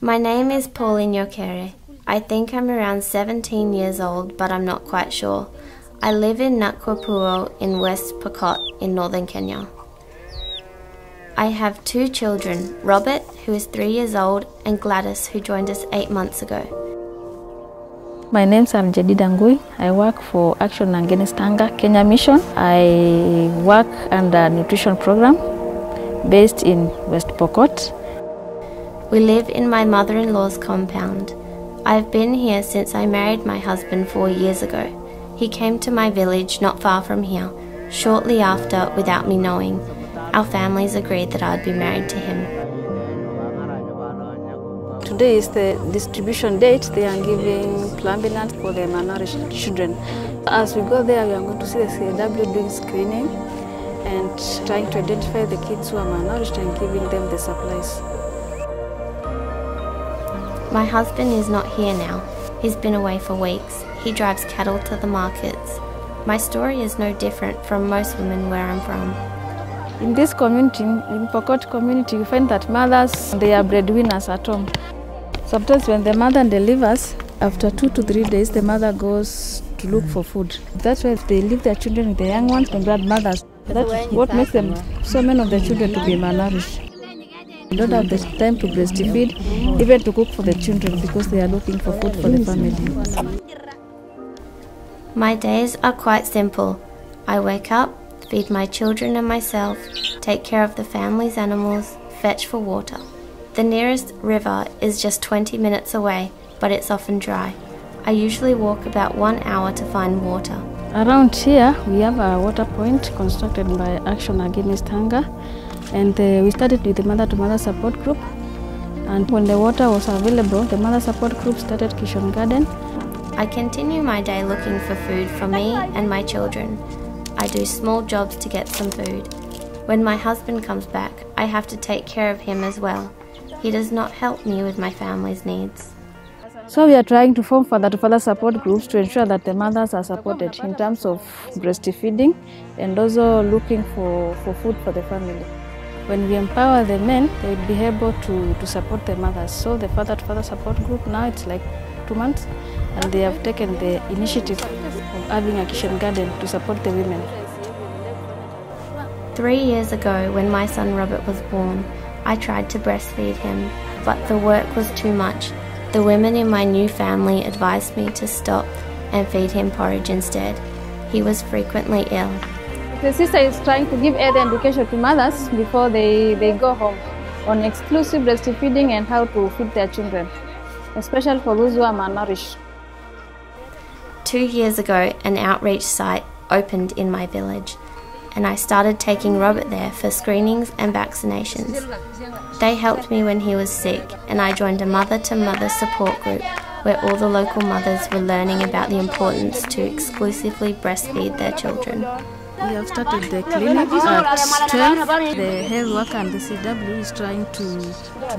My name is Pauline Iokere. I think I'm around 17 years old, but I'm not quite sure. I live in Nakwapuo in West Pokot in northern Kenya. I have 2 children, Robert, who is 3 years old, and Gladys, who joined us 8 months ago. My name is Jedidah Ngui. I work for Action Against Hunger Kenya Mission. I work under a nutrition program based in West Pokot. We live in my mother-in-law's compound. I've been here since I married my husband 4 years ago. He came to my village not far from here, shortly after without me knowing. Our families agreed that I'd be married to him. Today is the distribution date. They are giving plambinant for the malnourished children. As we go there, we are going to see the CAW doing screening and trying to identify the kids who are malnourished and giving them the supplies. My husband is not here now. He's been away for weeks. He drives cattle to the markets. My story is no different from most women where I'm from. In this community, in Pokot community, you find that mothers, they are breadwinners at home. Sometimes when the mother delivers, after 2 to 3 days, the mother goes to look for food. That's why they leave their children with the young ones and grandmothers. That's what makes them, so many of the children, to be malnourished. They don't have the time to breastfeed, even to cook for the children, because they are looking for food for the family. My days are quite simple. I wake up, feed my children and myself, take care of the family's animals, fetch for water. The nearest river is just 20 minutes away, but it's often dry. I usually walk about 1 hour to find water. Around here, we have a water point constructed by Action Against Hunger, and we started with the mother-to-mother support group. And when the water was available, the mother support group started kitchen garden. I continue my day looking for food for me and my children. I do small jobs to get some food. When my husband comes back, I have to take care of him as well. He does not help me with my family's needs. So we are trying to form father-to-father support groups to ensure that the mothers are supported in terms of breastfeeding and also looking for food for the family. When we empower the men, they will be able to support the mothers. So the father-to-father support group, now it's like 2 months, and they have taken the initiative of having a kitchen garden to support the women. 3 years ago, when my son Robert was born, I tried to breastfeed him, but the work was too much. The women in my new family advised me to stop and feed him porridge instead. He was frequently ill. The sister is trying to give aid and education to mothers before they go home on exclusive breastfeeding and how to feed their children, especially for those who are malnourished. 2 years ago, an outreach site opened in my village, and I started taking Robert there for screenings and vaccinations. They helped me when he was sick, and I joined a mother-to-mother support group where all the local mothers were learning about the importance to exclusively breastfeed their children. We have started the clinic at 12. The health worker and the CW is trying to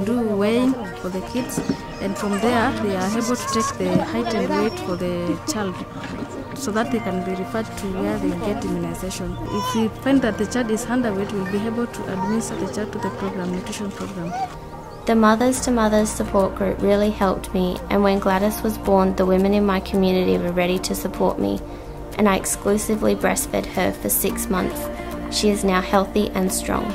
do weighing for the kids, and from there they are able to take the height and weight for the child so that they can be referred to where they get immunization. If we find that the child is underweight, we'll be able to administer the child to the nutrition program. The Mothers to Mothers support group really helped me, and when Gladys was born, the women in my community were ready to support me, and I exclusively breastfed her for 6 months. She is now healthy and strong.